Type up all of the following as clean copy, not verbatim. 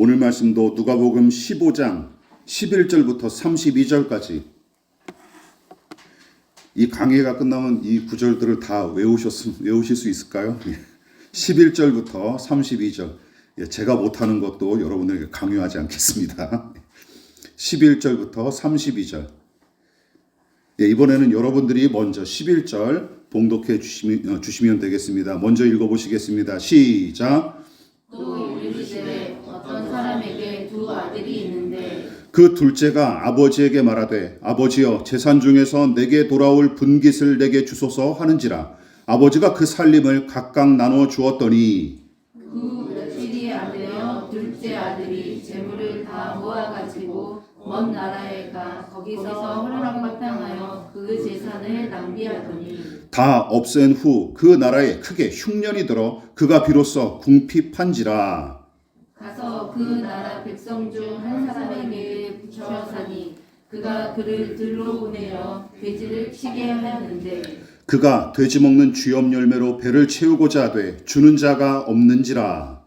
오늘 말씀도 누가복음 15장 11절부터 32절까지 이 강의가 끝나면 이 구절들을 다 외우실 수 있을까요? 11절부터 32절. 제가 못하는 것도 여러분에게 강요하지 않겠습니다. 11절부터 32절. 이번에는 여러분들이 먼저 11절 봉독해 주시면 되겠습니다. 먼저 읽어보시겠습니다. 시작. 또 이르시되 어떤 사람에게 두 아들이 있는데 그 둘째가 아버지에게 말하되 아버지여 재산 중에서 내게 돌아올 분깃을 내게 주소서 하는지라. 아버지가 그 살림을 각각 나누어 주었더니 그 며칠이 안 되어 둘째 아들이 재물을 다 모아가지고 먼 나라에 가 거기서 호랑박당하여 그 재산을 낭비하더니 다 없앤 후 그 나라에 크게 흉년이 들어 그가 비로소 궁핍한지라. 가서 그 나라 백성 중 한 사람에게 붙여 사니 그가 그를 들로 보내어 돼지를 치게 하였는데 그가 돼지 먹는 쥐염 열매로 배를 채우고자 하되 주는 자가 없는지라.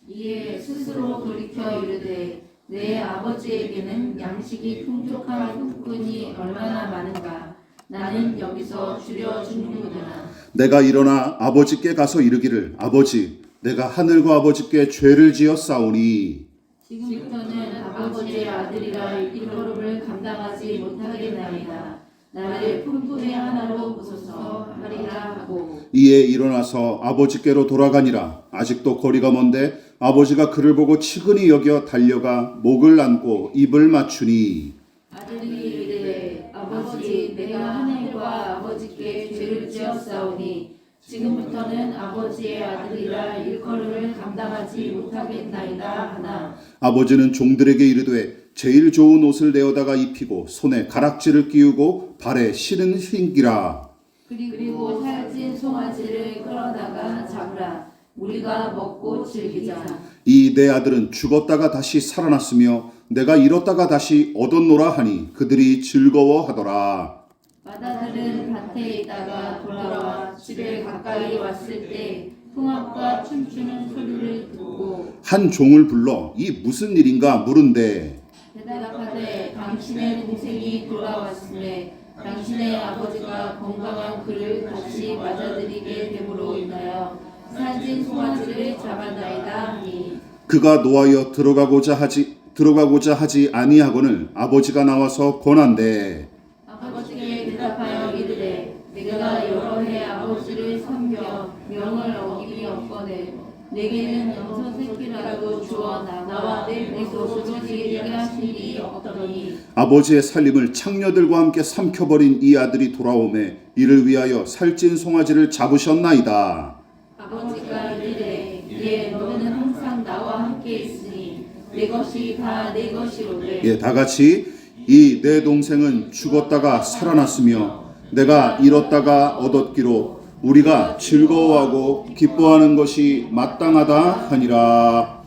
이에 스스로 돌이켜 이르되 내 아버지에게는 양식이 풍족한 후끈이 얼마나 많은가. 나는 여기서 주려 주는구나. 내가 일어나 아버지께 가서 이르기를 아버지 내가 하늘과 아버지께 죄를 지었사오니 지금부터는 아버지의 아들이라 일걸음을 감당하지 못하겠나이다. 나를 품품의 하나로 보소서 하리라 하고 이에 일어나서 아버지께로 돌아가니라. 아직도 거리가 먼데 아버지가 그를 보고 치근히 여겨 달려가 목을 안고 입을 맞추니 아들이 이르되 아버지 내가 하늘과 아버지께 죄를 지었사오니 지금부터는 아버지의 아들이라 일컬음을 감당하지 못하겠나이다 하나 아버지는 종들에게 이르되 제일 좋은 옷을 내어다가 입히고 손에 가락지를 끼우고 발에 신은 신기라. 그리고 살찐 송아지를 끌어다가 잡으라. 우리가 먹고 즐기자. 이 내 아들은 죽었다가 다시 살아났으며 내가 잃었다가 다시 얻었노라 하니 그들이 즐거워하더라. 마다들은 밭에 있다가 돌아와 집에 가까이 왔을 때 풍악과 춤추는 소리를 듣고 한 종을 불러 이 무슨 일인가 물은데 대답하되 당신의 동생이 돌아왔음에 당신의 아버지가 건강한 그를 다시 맞아들이게 됨으로 인하여 살찐 송아지를 잡았나이다 하니 그가 노하여 들어가고자 하지 아니하거늘 아버지가 나와서 권한대 아버지께 대답하여 이르되 내가 여러 해 아버지를 섬겨 명을 어김이 없거늘 내게는 염소 새끼라도 주어 나와 내 곳으로 지게 하신 일이 없더니 아버지의 살림을 창녀들과 함께 삼켜버린 이 아들이 돌아오매 이를 위하여 살찐 송아지를 잡으셨나이다. 아버지가 이르되 예 너는 항상 나와 함께 있으니 내 것이 다 내 것이로되 다 같이 이 내 동생은 죽었다가 살아났으며 내가 잃었다가 얻었기로 우리가 즐거워하고 기뻐하는 것이 마땅하다 하니라.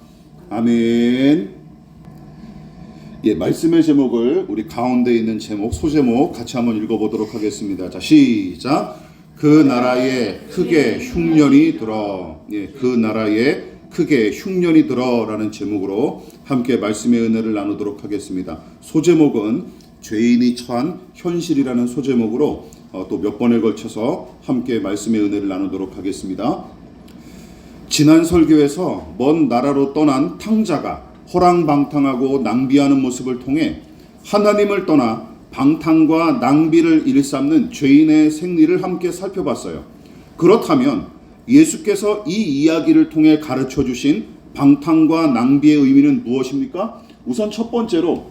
아멘. 말씀의 제목을 우리 가운데 있는 제목 소제목 같이 한번 읽어보도록 하겠습니다. 자, 시작. 그 나라에 크게 흉년이 들어. 그 나라에 크게 흉년이 들어라는 제목으로 함께 말씀의 은혜를 나누도록 하겠습니다. 소제목은 죄인이 처한 현실이라는 소제목으로 또 몇 번에 걸쳐서 함께 말씀의 은혜를 나누도록 하겠습니다. 지난 설교에서 먼 나라로 떠난 탕자가 허랑방탕하고 낭비하는 모습을 통해 하나님을 떠나 방탕과 낭비를 일삼는 죄인의 생리를 함께 살펴봤어요. 그렇다면 예수께서 이 이야기를 통해 가르쳐 주신 방탕과 낭비의 의미는 무엇입니까? 우선 첫 번째로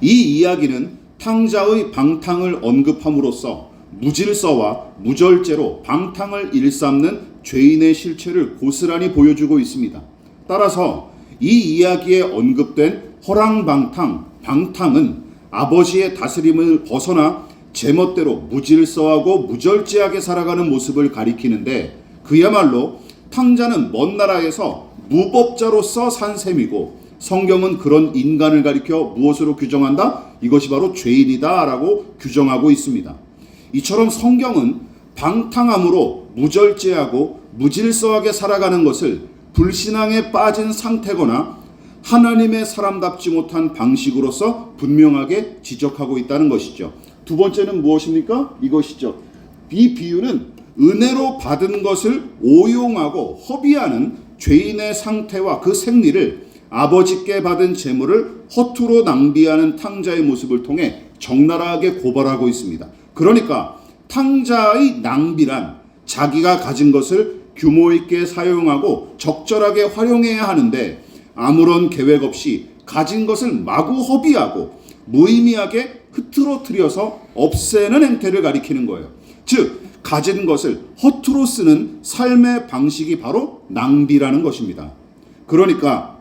이 이야기는 탕자의 방탕을 언급함으로써 무질서와 무절제로 방탕을 일삼는 죄인의 실체를 고스란히 보여주고 있습니다. 따라서 이 이야기에 언급된 허랑방탕, 방탕은 아버지의 다스림을 벗어나 제멋대로 무질서하고 무절제하게 살아가는 모습을 가리키는데 그야말로 탕자는 먼 나라에서 무법자로서 산 셈이고 성경은 그런 인간을 가리켜 무엇으로 규정한다? 이것이 바로 죄인이다 라고 규정하고 있습니다. 이처럼 성경은 방탕함으로 무절제하고 무질서하게 살아가는 것을 불신앙에 빠진 상태거나 하나님의 사람답지 못한 방식으로서 분명하게 지적하고 있다는 것이죠. 두 번째는 무엇입니까? 이것이죠. 이 비유는 은혜로 받은 것을 오용하고 허비하는 죄인의 상태와 그 생리를 아버지께 받은 재물을 허투루 낭비하는 탕자의 모습을 통해 적나라하게 고발하고 있습니다. 그러니까 탕자의 낭비란 자기가 가진 것을 규모 있게 사용하고 적절하게 활용해야 하는데 아무런 계획 없이 가진 것을 마구 허비하고 무의미하게 흐트러뜨려서 없애는 행태를 가리키는 거예요. 즉 가진 것을 허투루 쓰는 삶의 방식이 바로 낭비라는 것입니다. 그러니까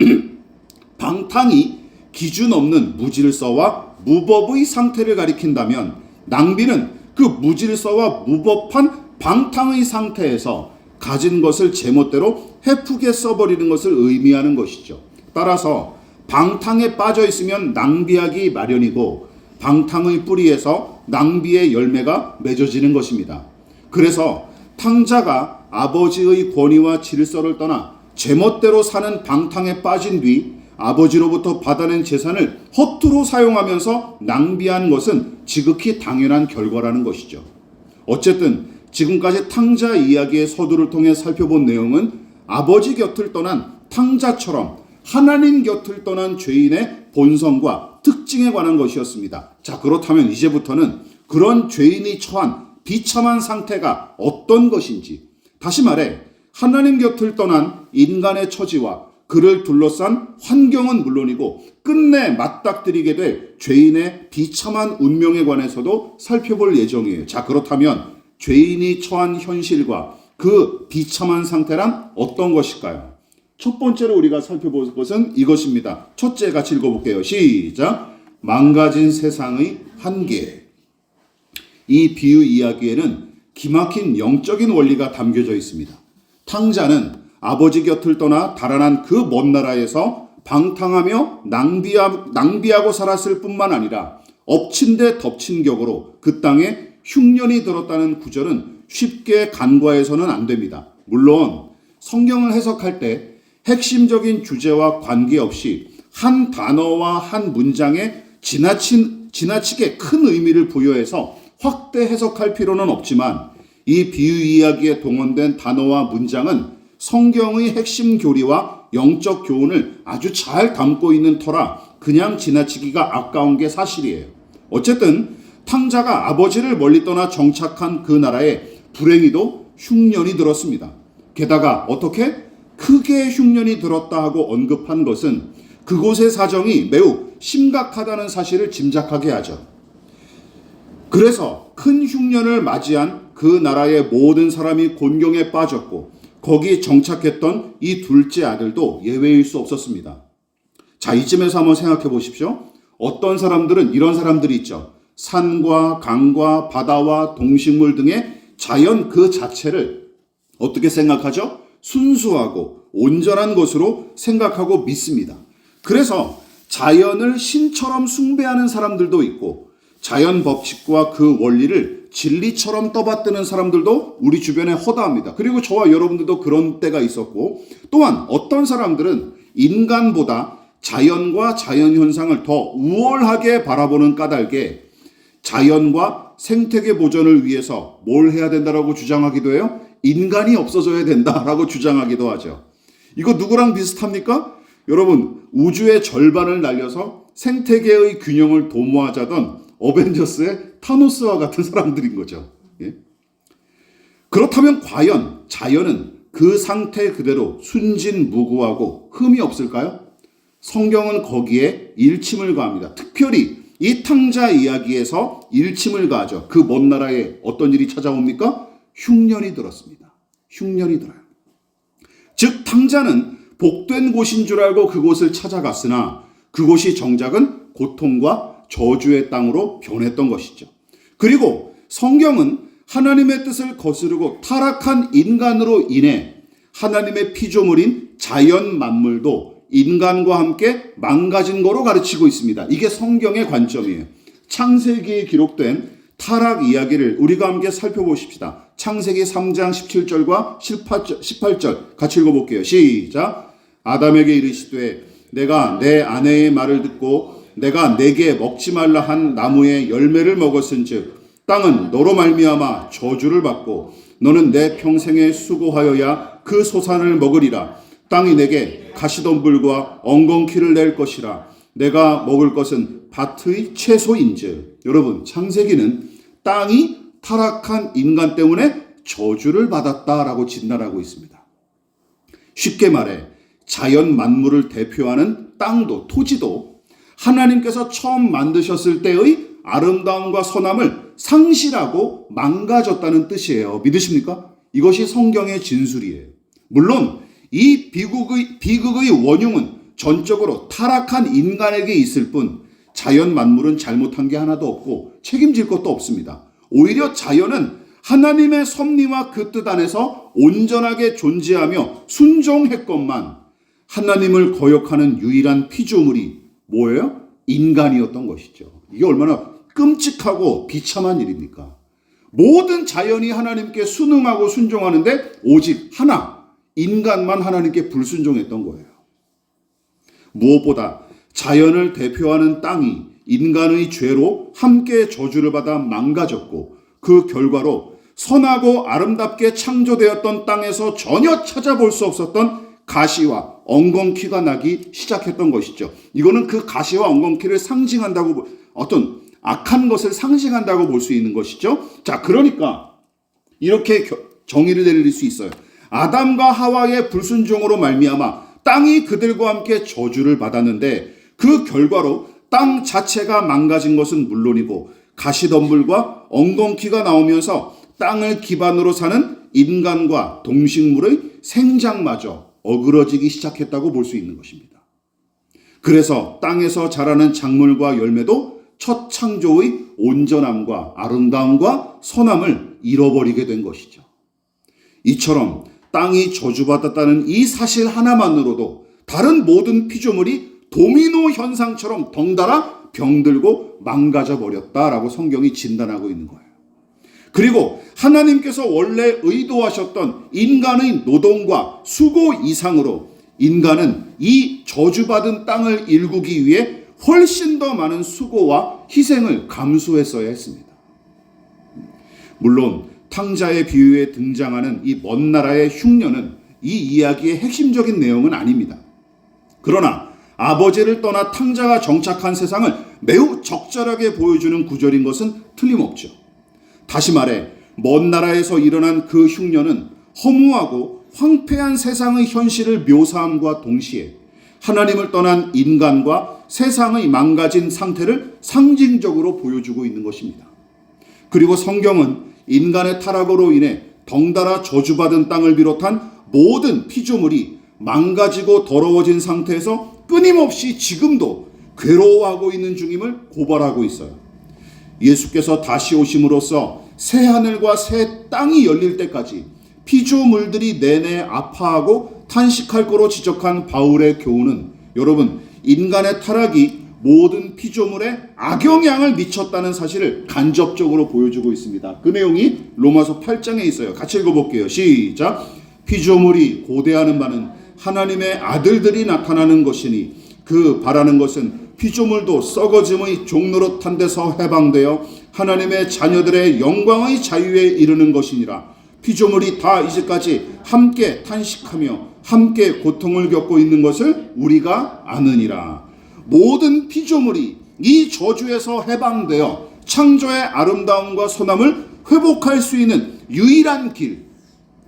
방탕이 기준 없는 무질서와 무법의 상태를 가리킨다면 낭비는 그 무질서와 무법한 방탕의 상태에서 가진 것을 제멋대로 헤프게 써버리는 것을 의미하는 것이죠. 따라서 방탕에 빠져 있으면 낭비하기 마련이고 방탕의 뿌리에서 낭비의 열매가 맺어지는 것입니다. 그래서 탕자가 아버지의 권위와 질서를 떠나 제멋대로 사는 방탕에 빠진 뒤 아버지로부터 받아낸 재산을 허투루 사용하면서 낭비한 것은 지극히 당연한 결과라는 것이죠. 어쨌든 지금까지 탕자 이야기의 서두를 통해 살펴본 내용은 아버지 곁을 떠난 탕자처럼 하나님 곁을 떠난 죄인의 본성과 특징에 관한 것이었습니다. 자, 그렇다면 이제부터는 그런 죄인이 처한 비참한 상태가 어떤 것인지, 다시 말해 하나님 곁을 떠난 인간의 처지와 그를 둘러싼 환경은 물론이고 끝내 맞닥뜨리게 될 죄인의 비참한 운명에 관해서도 살펴볼 예정이에요. 자, 그렇다면 죄인이 처한 현실과 그 비참한 상태란 어떤 것일까요? 첫 번째로 우리가 살펴볼 것은 이것입니다. 첫째 같이 읽어볼게요. 시작. 망가진 세상의 한계. 이 비유 이야기에는 기막힌 영적인 원리가 담겨져 있습니다. 탕자는 아버지 곁을 떠나 달아난 그 먼 나라에서 방탕하며 낭비하고 살았을 뿐만 아니라 엎친 데 덮친 격으로 그 땅에 흉년이 들었다는 구절은 쉽게 간과해서는 안 됩니다. 물론 성경을 해석할 때 핵심적인 주제와 관계없이 한 단어와 한 문장에 지나치게 큰 의미를 부여해서 확대 해석할 필요는 없지만 이 비유 이야기에 동원된 단어와 문장은 성경의 핵심 교리와 영적 교훈을 아주 잘 담고 있는 터라 그냥 지나치기가 아까운 게 사실이에요. 어쨌든 탕자가 아버지를 멀리 떠나 정착한 그 나라에 불행히도 흉년이 들었습니다. 게다가 어떻게? 크게 흉년이 들었다 하고 언급한 것은 그곳의 사정이 매우 심각하다는 사실을 짐작하게 하죠. 그래서 큰 흉년을 맞이한 그 나라의 모든 사람이 곤경에 빠졌고 거기 정착했던 이 둘째 아들도 예외일 수 없었습니다. 자, 이쯤에서 한번 생각해 보십시오. 어떤 사람들은 이런 사람들이 있죠. 산과 강과 바다와 동식물 등의 자연 그 자체를 어떻게 생각하죠? 순수하고 온전한 것으로 생각하고 믿습니다. 그래서 자연을 신처럼 숭배하는 사람들도 있고 자연 법칙과 그 원리를 진리처럼 떠받드는 사람들도 우리 주변에 허다합니다. 그리고 저와 여러분들도 그런 때가 있었고 또한 어떤 사람들은 인간보다 자연과 자연현상을 더 우월하게 바라보는 까닭에 자연과 생태계 보존을 위해서 뭘 해야 된다라고 주장하기도 해요? 인간이 없어져야 된다라고 주장하기도 하죠. 이거 누구랑 비슷합니까? 여러분, 우주의 절반을 날려서 생태계의 균형을 도모하자던 어벤져스의 타노스와 같은 사람들인 거죠. 예? 그렇다면 과연 자연은 그 상태 그대로 순진무구하고 흠이 없을까요? 성경은 거기에 일침을 가합니다. 특별히 이 탕자 이야기에서 일침을 가하죠. 그 먼 나라에 어떤 일이 찾아옵니까? 흉년이 들었습니다. 흉년이 들어요. 즉 탕자는 복된 곳인 줄 알고 그곳을 찾아갔으나 그곳이 정작은 고통과 저주의 땅으로 변했던 것이죠. 그리고 성경은 하나님의 뜻을 거스르고 타락한 인간으로 인해 하나님의 피조물인 자연 만물도 인간과 함께 망가진 거로 가르치고 있습니다. 이게 성경의 관점이에요. 창세기에 기록된 타락 이야기를 우리가 함께 살펴보십시다. 창세기 3장 17절과 18절 같이 읽어볼게요. 시작. 아담에게 이르시되 내가 내 아내의 말을 듣고 내가 내게 먹지 말라 한 나무의 열매를 먹었은즉 땅은 너로 말미암아 저주를 받고 너는 내 평생에 수고하여야 그 소산을 먹으리라. 땅이 내게 가시덤불과 엉겅퀴를 낼 것이라. 내가 먹을 것은 밭의 채소인즉. 여러분, 창세기는 땅이 타락한 인간 때문에 저주를 받았다라고 진단하고 있습니다. 쉽게 말해 자연 만물을 대표하는 땅도 토지도 하나님께서 처음 만드셨을 때의 아름다움과 선함을 상실하고 망가졌다는 뜻이에요. 믿으십니까? 이것이 성경의 진술이에요. 물론 이 비극의 원흉은 전적으로 타락한 인간에게 있을 뿐 자연 만물은 잘못한 게 하나도 없고 책임질 것도 없습니다. 오히려 자연은 하나님의 섭리와 그 뜻 안에서 온전하게 존재하며 순종했건만 하나님을 거역하는 유일한 피조물이 뭐예요? 인간이었던 것이죠. 이게 얼마나 끔찍하고 비참한 일입니까? 모든 자연이 하나님께 순응하고 순종하는데 오직 하나, 인간만 하나님께 불순종했던 거예요. 무엇보다 자연을 대표하는 땅이 인간의 죄로 함께 저주를 받아 망가졌고 그 결과로 선하고 아름답게 창조되었던 땅에서 전혀 찾아볼 수 없었던 가시와 엉겅퀴가 나기 시작했던 것이죠. 이거는 그 가시와 엉겅퀴를 상징한다고, 어떤 악한 것을 상징한다고 볼 수 있는 것이죠. 자, 그러니까 이렇게 정의를 내릴 수 있어요. 아담과 하와의 불순종으로 말미암아 땅이 그들과 함께 저주를 받았는데 그 결과로 땅 자체가 망가진 것은 물론이고 가시덤불과 엉겅퀴가 나오면서 땅을 기반으로 사는 인간과 동식물의 생장마저 어그러지기 시작했다고 볼 수 있는 것입니다. 그래서 땅에서 자라는 작물과 열매도 첫 창조의 온전함과 아름다움과 선함을 잃어버리게 된 것이죠. 이처럼 땅이 저주받았다는 이 사실 하나만으로도 다른 모든 피조물이 도미노 현상처럼 덩달아 병들고 망가져 버렸다라고 성경이 진단하고 있는 거예요. 그리고 하나님께서 원래 의도하셨던 인간의 노동과 수고 이상으로 인간은 이 저주받은 땅을 일구기 위해 훨씬 더 많은 수고와 희생을 감수했어야 했습니다. 물론 탕자의 비유에 등장하는 이 먼 나라의 흉년은 이 이야기의 핵심적인 내용은 아닙니다. 그러나 아버지를 떠나 탕자가 정착한 세상을 매우 적절하게 보여주는 구절인 것은 틀림없죠. 다시 말해 먼 나라에서 일어난 그 흉년은 허무하고 황폐한 세상의 현실을 묘사함과 동시에 하나님을 떠난 인간과 세상의 망가진 상태를 상징적으로 보여주고 있는 것입니다. 그리고 성경은 인간의 타락으로 인해 덩달아 저주받은 땅을 비롯한 모든 피조물이 망가지고 더러워진 상태에서 끊임없이 지금도 괴로워하고 있는 중임을 고발하고 있어요. 예수께서 다시 오심으로써 새 하늘과 새 땅이 열릴 때까지 피조물들이 내내 아파하고 탄식할 거로 지적한 바울의 교훈은 여러분, 인간의 타락이 모든 피조물에 악영향을 미쳤다는 사실을 간접적으로 보여주고 있습니다. 그 내용이 로마서 8장에 있어요. 같이 읽어볼게요. 시작. 피조물이 고대하는 바는 하나님의 아들들이 나타나는 것이니 그 바라는 것은 피조물도 썩어짐의 종노릇한 데서 해방되어 하나님의 자녀들의 영광의 자유에 이르는 것이니라. 피조물이 다 이제까지 함께 탄식하며 함께 고통을 겪고 있는 것을 우리가 아느니라. 모든 피조물이 이 저주에서 해방되어 창조의 아름다움과 선함을 회복할 수 있는 유일한 길,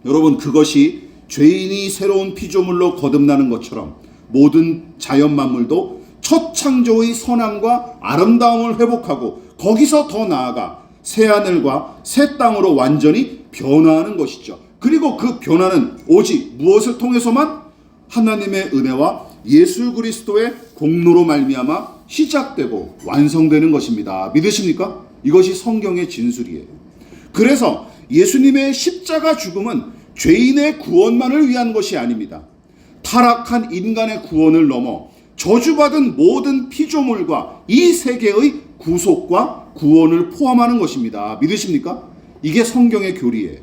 여러분, 그것이 죄인이 새로운 피조물로 거듭나는 것처럼 모든 자연 만물도 첫 창조의 선함과 아름다움을 회복하고 거기서 더 나아가 새 하늘과 새 땅으로 완전히 변화하는 것이죠. 그리고 그 변화는 오직 무엇을 통해서만? 하나님의 은혜와 예수 그리스도의 공로로 말미암아 시작되고 완성되는 것입니다. 믿으십니까? 이것이 성경의 진술이에요. 그래서 예수님의 십자가 죽음은 죄인의 구원만을 위한 것이 아닙니다. 타락한 인간의 구원을 넘어 저주받은 모든 피조물과 이 세계의 구속과 구원을 포함하는 것입니다. 믿으십니까? 이게 성경의 교리예요.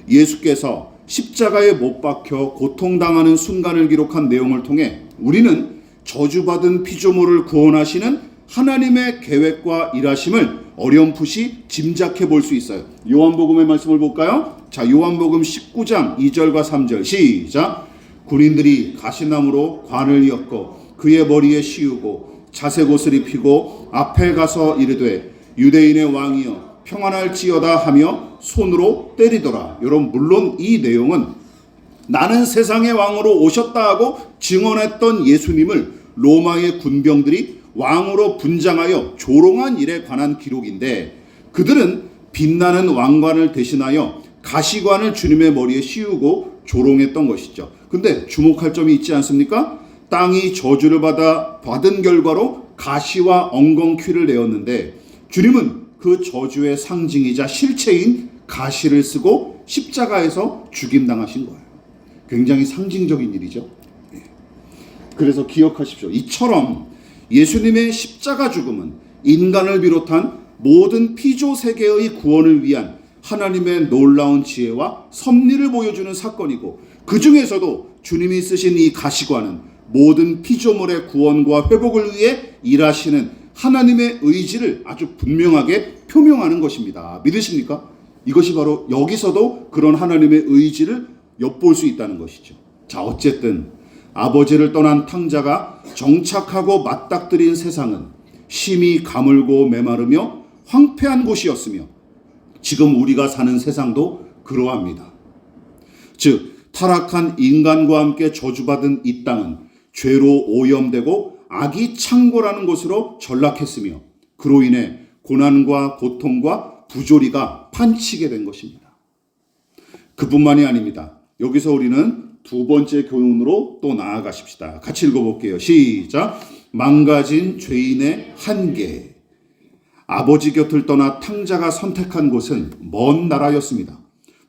예수께서 십자가에 못 박혀 고통당하는 순간을 기록한 내용을 통해 우리는 저주받은 피조물을 구원하시는 하나님의 계획과 일하심을 어렴풋이 짐작해 볼 수 있어요. 요한복음의 말씀을 볼까요? 자, 요한복음 19장 2절과 3절 시작. 군인들이 가시나무로 관을 엮어 그의 머리에 씌우고 자색 옷을 입히고 앞에 가서 이르되 유대인의 왕이여 평안할지어다 하며 손으로 때리더라. 여러분, 물론 이 내용은 나는 세상의 왕으로 오셨다 하고 증언했던 예수님을 로마의 군병들이 왕으로 분장하여 조롱한 일에 관한 기록인데, 그들은 빛나는 왕관을 대신하여 가시관을 주님의 머리에 씌우고 조롱했던 것이죠. 근데 주목할 점이 있지 않습니까? 땅이 저주를 받은 결과로 가시와 엉겅퀴를 내었는데, 주님은 그 저주의 상징이자 실체인 가시를 쓰고 십자가에서 죽임당하신 거예요. 굉장히 상징적인 일이죠. 그래서 기억하십시오. 이처럼 예수님의 십자가 죽음은 인간을 비롯한 모든 피조 세계의 구원을 위한 하나님의 놀라운 지혜와 섭리를 보여주는 사건이고, 그 중에서도 주님이 쓰신 이 가시관은 모든 피조물의 구원과 회복을 위해 일하시는 하나님의 의지를 아주 분명하게 표명하는 것입니다. 믿으십니까? 이것이 바로 여기서도 그런 하나님의 의지를 엿볼 수 있다는 것이죠. 자, 어쨌든 아버지를 떠난 탕자가 정착하고 맞닥뜨린 세상은 심히 가물고 메마르며 황폐한 곳이었으며, 지금 우리가 사는 세상도 그러합니다. 즉, 타락한 인간과 함께 저주받은 이 땅은 죄로 오염되고 악이 창궐하는 곳으로 전락했으며, 그로 인해 고난과 고통과 부조리가 판치게 된 것입니다. 그뿐만이 아닙니다. 여기서 우리는 두 번째 교훈으로 또 나아가십시다. 같이 읽어볼게요. 시작. 망가진 죄인의 한계. 아버지 곁을 떠나 탕자가 선택한 곳은 먼 나라였습니다.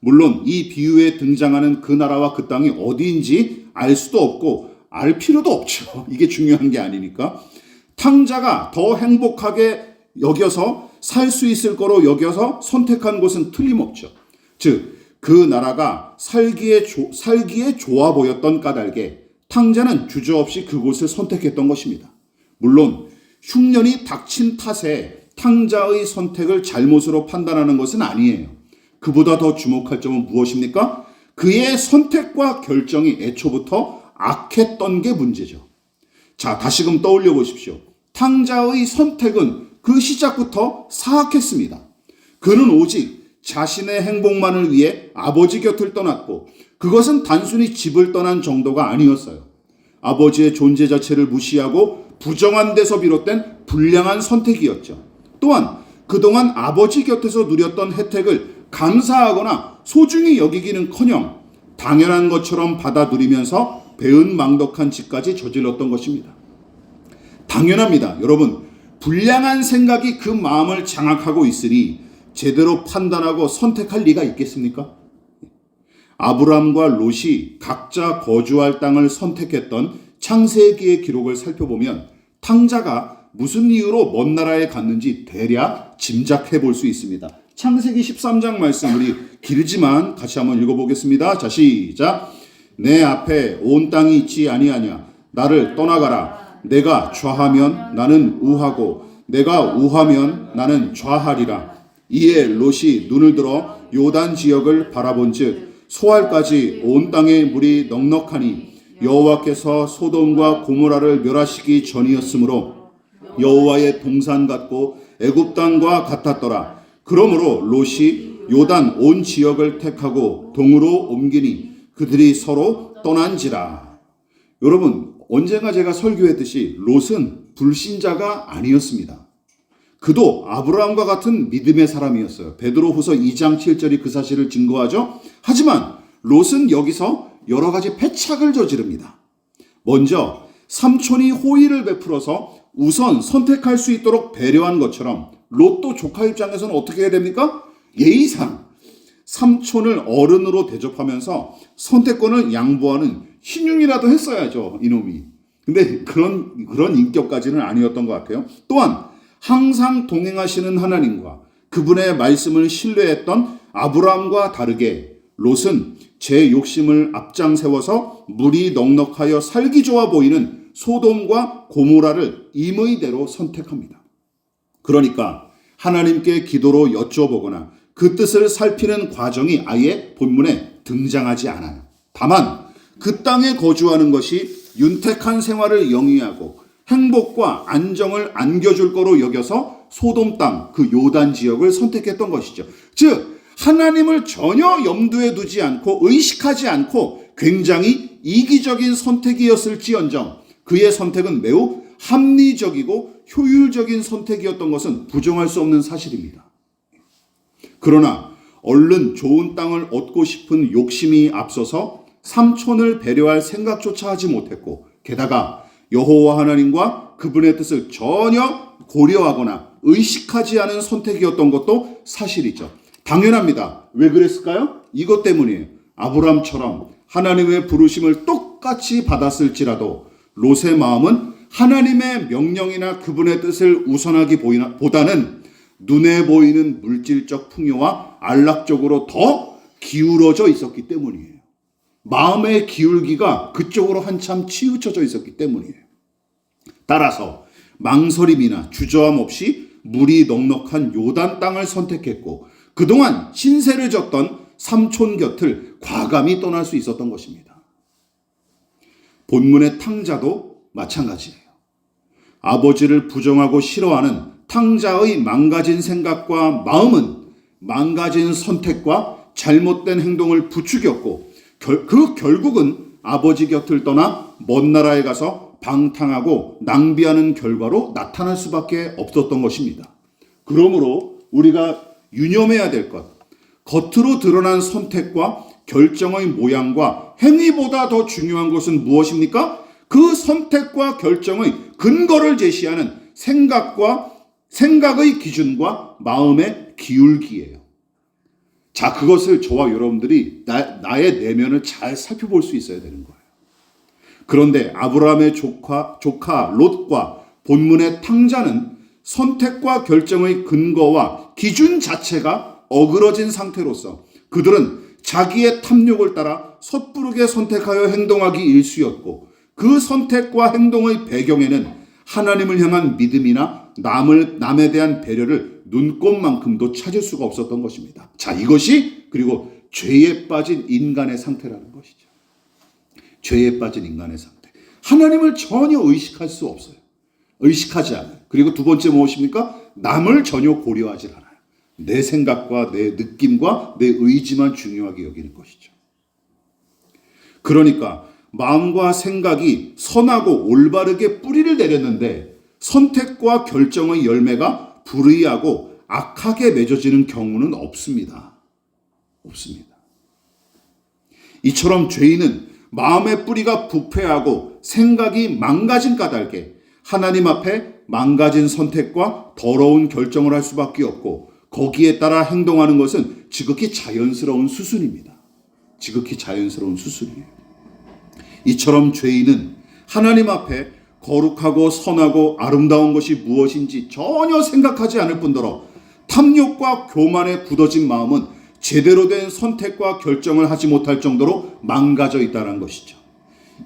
물론 이 비유에 등장하는 그 나라와 그 땅이 어디인지 알 수도 없고 알 필요도 없죠. 이게 중요한 게 아니니까. 탕자가 더 행복하게 여겨서 살 수 있을 거로 여겨서 선택한 곳은 틀림없죠. 즉, 그 나라가 살기에 좋아 보였던 까닭에 탕자는 주저없이 그곳을 선택했던 것입니다. 물론 흉년이 닥친 탓에 탕자의 선택을 잘못으로 판단하는 것은 아니에요. 그보다 더 주목할 점은 무엇입니까? 그의 선택과 결정이 애초부터 악했던 게 문제죠. 자, 다시금 떠올려 보십시오. 탕자의 선택은 그 시작부터 사악했습니다. 그는 오직 자신의 행복만을 위해 아버지 곁을 떠났고, 그것은 단순히 집을 떠난 정도가 아니었어요. 아버지의 존재 자체를 무시하고 부정한 데서 비롯된 불량한 선택이었죠. 또한 그동안 아버지 곁에서 누렸던 혜택을 감사하거나 소중히 여기기는커녕 당연한 것처럼 받아 누리면서 배은망덕한 짓까지 저질렀던 것입니다. 당연합니다. 여러분, 불량한 생각이 그 마음을 장악하고 있으니 제대로 판단하고 선택할 리가 있겠습니까? 아브람과 롯이 각자 거주할 땅을 선택했던 창세기의 기록을 살펴보면 탕자가 무슨 이유로 먼 나라에 갔는지 대략 짐작해 볼 수 있습니다. 창세기 13장 말씀, 우리 길지만 같이 한번 읽어보겠습니다. 자, 시작. 내 앞에 온 땅이 있지 아니하냐. 나를 떠나가라. 내가 좌하면 나는 우하고 내가 우하면 나는 좌하리라. 이에 롯이 눈을 들어 요단 지역을 바라본즉 소알까지 온 땅에 물이 넉넉하니 여호와께서 소돔과 고모라를 멸하시기 전이었으므로 여호와의 동산 같고 애굽 땅과 같았더라. 그러므로 롯이 요단 온 지역을 택하고 동으로 옮기니 그들이 서로 떠난지라. 여러분, 언젠가 제가 설교했듯이 롯은 불신자가 아니었습니다. 그도 아브라함과 같은 믿음의 사람이었어요. 베드로후서 2장 7절이 그 사실을 증거하죠. 하지만 롯은 여기서 여러 가지 패착을 저지릅니다. 먼저 삼촌이 호의를 베풀어서 우선 선택할 수 있도록 배려한 것처럼 롯도 조카 입장에서는 어떻게 해야 됩니까? 예의상 삼촌을 어른으로 대접하면서 선택권을 양보하는 신용이라도 했어야죠, 이놈이. 근데 그런 인격까지는 아니었던 것 같아요. 또한 항상 동행하시는 하나님과 그분의 말씀을 신뢰했던 아브라함과 다르게 롯은 제 욕심을 앞장세워서 물이 넉넉하여 살기 좋아 보이는 소돔과 고모라를 임의대로 선택합니다. 그러니까 하나님께 기도로 여쭤보거나 그 뜻을 살피는 과정이 아예 본문에 등장하지 않아요. 다만 그 땅에 거주하는 것이 윤택한 생활을 영위하고 행복과 안정을 안겨줄 거로 여겨서 소돔 땅, 그 요단 지역을 선택했던 것이죠. 즉 하나님을 전혀 염두에 두지 않고 의식하지 않고 굉장히 이기적인 선택이었을지언정 그의 선택은 매우 합리적이고 효율적인 선택이었던 것은 부정할 수 없는 사실입니다. 그러나 얼른 좋은 땅을 얻고 싶은 욕심이 앞서서 삼촌을 배려할 생각조차 하지 못했고 게다가 여호와 하나님과 그분의 뜻을 전혀 고려하거나 의식하지 않은 선택이었던 것도 사실이죠. 당연합니다. 왜 그랬을까요? 이것 때문이에요. 아브람처럼 하나님의 부르심을 똑같이 받았을지라도 롯의 마음은 하나님의 명령이나 그분의 뜻을 우선하기보다는 눈에 보이는 물질적 풍요와 안락 쪽으로 더 기울어져 있었기 때문이에요. 마음의 기울기가 그쪽으로 한참 치우쳐져 있었기 때문이에요. 따라서 망설임이나 주저함 없이 물이 넉넉한 요단 땅을 선택했고 그동안 신세를 졌던 삼촌 곁을 과감히 떠날 수 있었던 것입니다. 본문의 탕자도 마찬가지예요. 아버지를 부정하고 싫어하는 탕자의 망가진 생각과 마음은 망가진 선택과 잘못된 행동을 부추겼고 결국은 아버지 곁을 떠나 먼 나라에 가서 방탕하고 낭비하는 결과로 나타날 수밖에 없었던 것입니다. 그러므로 우리가 유념해야 될 것, 겉으로 드러난 선택과 결정의 모양과 행위보다 더 중요한 것은 무엇입니까? 그 선택과 결정의 근거를 제시하는 생각의 기준과 마음의 기울기예요. 자, 그것을 저와 여러분들이 나의 내면을 잘 살펴볼 수 있어야 되는 거예요. 그런데 아브라함의 조카 롯과 본문의 탕자는 선택과 결정의 근거와 기준 자체가 어그러진 상태로서 그들은 자기의 탐욕을 따라 섣부르게 선택하여 행동하기 일쑤였고 그 선택과 행동의 배경에는 하나님을 향한 믿음이나 남에 대한 배려를 눈꼽만큼도 찾을 수가 없었던 것입니다. 자, 이것이 그리고 죄에 빠진 인간의 상태라는 것이죠. 죄에 빠진 인간의 상태. 하나님을 전혀 의식할 수 없어요. 의식하지 않아요. 그리고 두 번째 무엇입니까? 남을 전혀 고려하지 않아요. 내 생각과 내 느낌과 내 의지만 중요하게 여기는 것이죠. 그러니까 마음과 생각이 선하고 올바르게 뿌리를 내렸는데 선택과 결정의 열매가 불의하고 악하게 맺어지는 경우는 없습니다. 없습니다. 이처럼 죄인은 마음의 뿌리가 부패하고 생각이 망가진 까닭에 하나님 앞에 망가진 선택과 더러운 결정을 할 수밖에 없고 거기에 따라 행동하는 것은 지극히 자연스러운 수순입니다. 지극히 자연스러운 수순이에요. 이처럼 죄인은 하나님 앞에 거룩하고 선하고 아름다운 것이 무엇인지 전혀 생각하지 않을 뿐더러 탐욕과 교만에 굳어진 마음은 제대로 된 선택과 결정을 하지 못할 정도로 망가져 있다는 것이죠.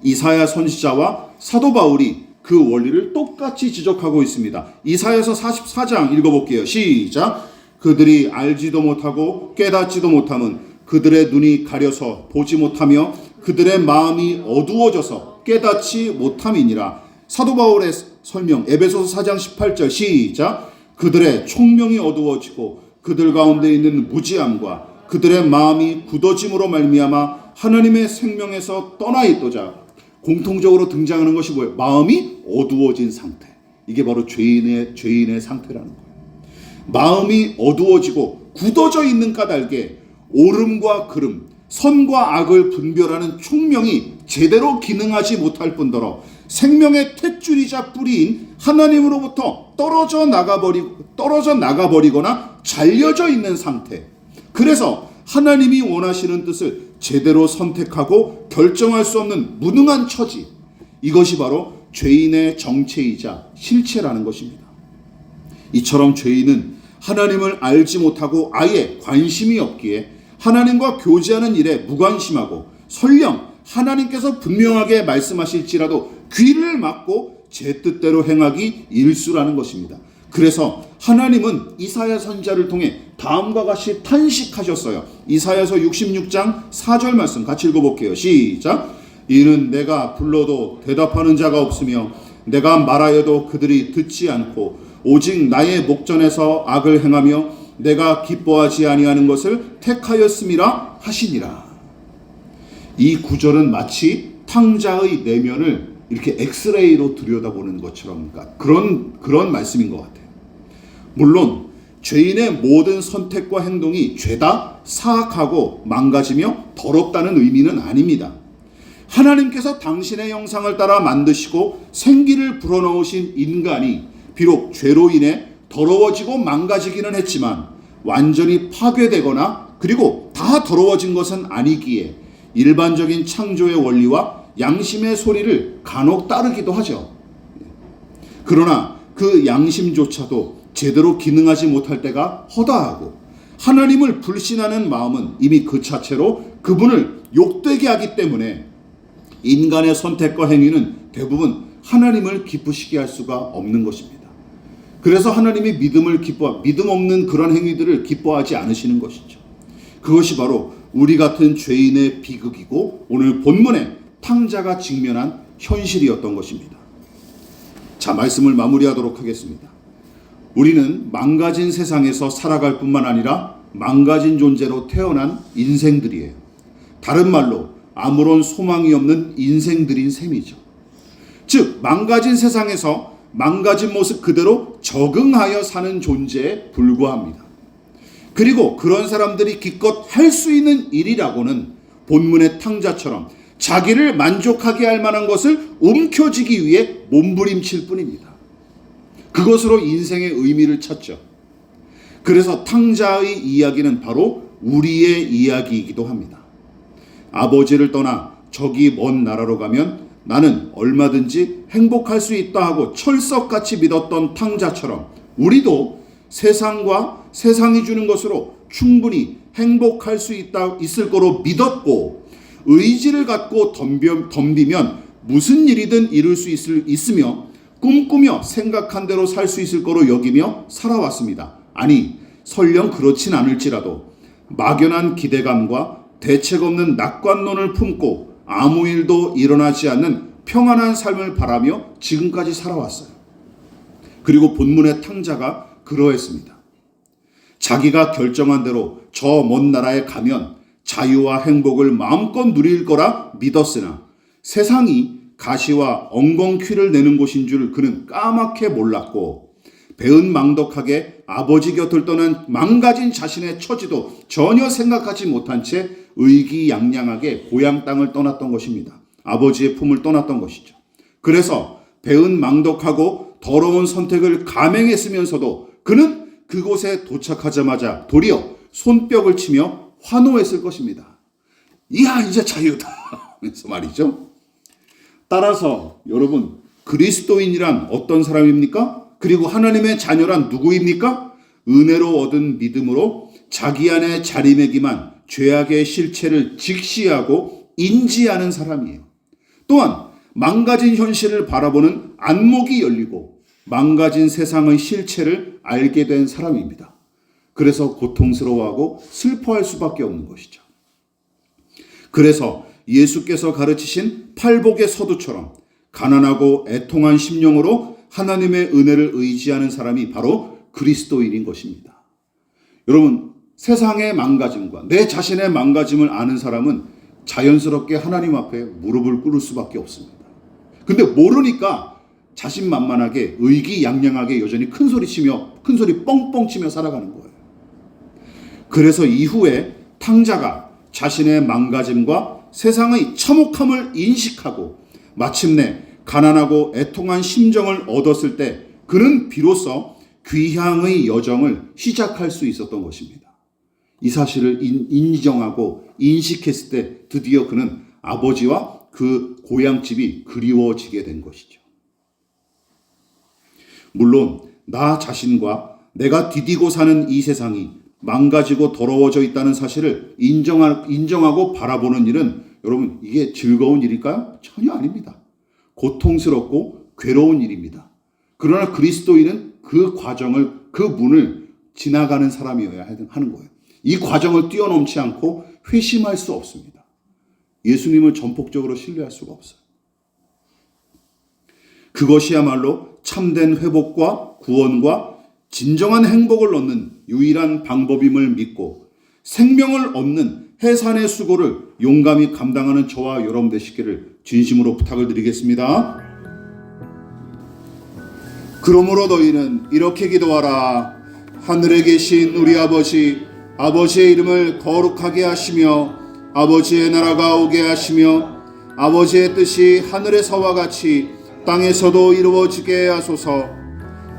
이사야 선지자와 사도 바울이 그 원리를 똑같이 지적하고 있습니다. 이사야서 44장 읽어볼게요. 시작. 그들이 알지도 못하고 깨닫지도 못함은 그들의 눈이 가려서 보지 못하며 그들의 마음이 어두워져서 깨닫지 못함이니라. 사도 바울의 설명 에베소서 4장 18절 시작. 그들의 총명이 어두워지고 그들 가운데 있는 무지함과 그들의 마음이 굳어짐으로 말미암아 하나님의 생명에서 떠나 있도다. 공통적으로 등장하는 것이 뭐예요? 마음이 어두워진 상태. 이게 바로 죄인의 상태라는 거예요. 마음이 어두워지고 굳어져 있는 까닭에 옳음과 그름, 선과 악을 분별하는 총명이 제대로 기능하지 못할 뿐더러 생명의 탯줄이자 뿌리인 하나님으로부터 떨어져 나가버리거나 잘려져 있는 상태. 그래서 하나님이 원하시는 뜻을 제대로 선택하고 결정할 수 없는 무능한 처지. 이것이 바로 죄인의 정체이자 실체라는 것입니다. 이처럼 죄인은 하나님을 알지 못하고 아예 관심이 없기에 하나님과 교제하는 일에 무관심하고 설령 하나님께서 분명하게 말씀하실지라도 귀를 막고 제 뜻대로 행하기 일수라는 것입니다. 그래서 하나님은 이사야 선지자를 통해 다음과 같이 탄식하셨어요. 이사야서 66장 4절 말씀 같이 읽어볼게요. 시작. 이는 내가 불러도 대답하는 자가 없으며 내가 말하여도 그들이 듣지 않고 오직 나의 목전에서 악을 행하며 내가 기뻐하지 아니하는 것을 택하였음이라 하시니라. 이 구절은 마치 탕자의 내면을 이렇게 엑스레이로 들여다보는 것처럼 그런 말씀인 것 같아요. 물론 죄인의 모든 선택과 행동이 죄다, 사악하고 망가지며 더럽다는 의미는 아닙니다. 하나님께서 당신의 형상을 따라 만드시고 생기를 불어넣으신 인간이 비록 죄로 인해 더러워지고 망가지기는 했지만 완전히 파괴되거나 그리고 다 더러워진 것은 아니기에 일반적인 창조의 원리와 양심의 소리를 간혹 따르기도 하죠. 그러나 그 양심조차도 제대로 기능하지 못할 때가 허다하고 하나님을 불신하는 마음은 이미 그 자체로 그분을 욕되게 하기 때문에 인간의 선택과 행위는 대부분 하나님을 기쁘시게 할 수가 없는 것입니다. 그래서 하나님이 믿음 없는 그런 행위들을 기뻐하지 않으시는 것이죠. 그것이 바로 우리 같은 죄인의 비극이고 오늘 본문의 탕자가 직면한 현실이었던 것입니다. 자, 말씀을 마무리하도록 하겠습니다. 우리는 망가진 세상에서 살아갈 뿐만 아니라 망가진 존재로 태어난 인생들이에요. 다른 말로 아무런 소망이 없는 인생들인 셈이죠. 즉 망가진 세상에서 망가진 모습 그대로 적응하여 사는 존재에 불과합니다. 그리고 그런 사람들이 기껏 할 수 있는 일이라고는 본문의 탕자처럼 자기를 만족하게 할 만한 것을 움켜쥐기 위해 몸부림칠 뿐입니다. 그것으로 인생의 의미를 찾죠. 그래서 탕자의 이야기는 바로 우리의 이야기이기도 합니다. 아버지를 떠나 저기 먼 나라로 가면 나는 얼마든지 행복할 수 있다 하고 철석같이 믿었던 탕자처럼 우리도 세상과 세상이 주는 것으로 충분히 행복할 수 있을 거로 믿었고 의지를 갖고 덤비면 무슨 일이든 이룰 수 있으며 꿈꾸며 생각한 대로 살 수 있을 거로 여기며 살아왔습니다. 아니 설령 그렇진 않을지라도 막연한 기대감과 대책 없는 낙관론을 품고 아무 일도 일어나지 않는 평안한 삶을 바라며 지금까지 살아왔어요. 그리고 본문의 탕자가 그러했습니다. 자기가 결정한 대로 저 먼 나라에 가면 자유와 행복을 마음껏 누릴 거라 믿었으나 세상이 가시와 엉겅퀴를 내는 곳인 줄 그는 까맣게 몰랐고 배은망덕하게 아버지 곁을 떠난 망가진 자신의 처지도 전혀 생각하지 못한 채 의기양양하게 고향 땅을 떠났던 것입니다. 아버지의 품을 떠났던 것이죠. 그래서 배은망덕하고 더러운 선택을 감행했으면서도 그는 그곳에 도착하자마자 도리어 손뼉을 치며 환호했을 것입니다. 이야 이제 자유다 하면서 말이죠. 따라서 여러분 그리스도인이란 어떤 사람입니까? 그리고 하나님의 자녀란 누구입니까? 은혜로 얻은 믿음으로 자기 안에 자리매김한 죄악의 실체를 직시하고 인지하는 사람이에요. 또한 망가진 현실을 바라보는 안목이 열리고 망가진 세상의 실체를 알게 된 사람입니다. 그래서 고통스러워하고 슬퍼할 수밖에 없는 것이죠. 그래서 예수께서 가르치신 팔복의 서두처럼 가난하고 애통한 심령으로 하나님의 은혜를 의지하는 사람이 바로 그리스도인인 것입니다. 여러분, 세상의 망가짐과 내 자신의 망가짐을 아는 사람은 자연스럽게 하나님 앞에 무릎을 꿇을 수밖에 없습니다. 근데 모르니까 자신만만하게 의기양양하게 여전히 큰소리 뻥뻥 치며 살아가는 거예요. 그래서 이후에 탕자가 자신의 망가짐과 세상의 참혹함을 인식하고 마침내 가난하고 애통한 심정을 얻었을 때 그는 비로소 귀향의 여정을 시작할 수 있었던 것입니다. 이 사실을 인정하고 인식했을 때 드디어 그는 아버지와 그 고향집이 그리워지게 된 것이죠. 물론 나 자신과 내가 디디고 사는 이 세상이 망가지고 더러워져 있다는 사실을 인정하고 바라보는 일은 여러분, 이게 즐거운 일일까요? 전혀 아닙니다. 고통스럽고 괴로운 일입니다. 그러나 그리스도인은 그 과정을, 그 문을 지나가는 사람이어야 하는 거예요. 이 과정을 뛰어넘지 않고 회심할 수 없습니다. 예수님을 전폭적으로 신뢰할 수가 없어요. 그것이야말로 참된 회복과 구원과 진정한 행복을 얻는 유일한 방법임을 믿고 생명을 얻는 해산의 수고를 용감히 감당하는 저와 여러분 되시기를 진심으로 부탁을 드리겠습니다. 그러므로 너희는 이렇게 기도하라. 하늘에 계신 우리 아버지, 아버지의 이름을 거룩하게 하시며 아버지의 나라가 오게 하시며 아버지의 뜻이 하늘에서와 같이 땅에서도 이루어지게 하소서.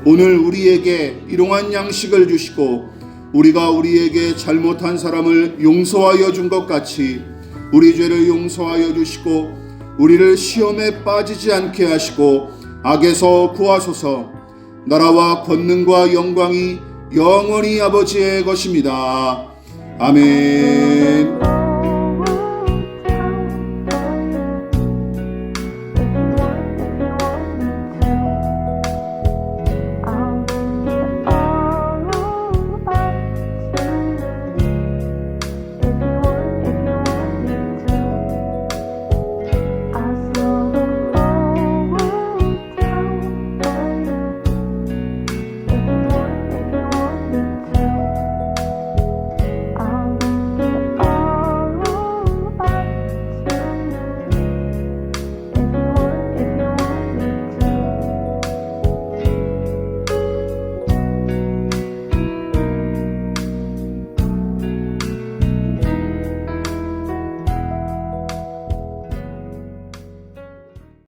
오늘 우리에게 일용할 양식을 주시고 우리가 우리에게 잘못한 사람을 용서하여 준 것 같이 우리 죄를 용서하여 주시고 우리를 시험에 빠지지 않게 하시고 악에서 구하소서. 나라와 권능과 영광이 영원히 아버지의 것입니다. 아멘.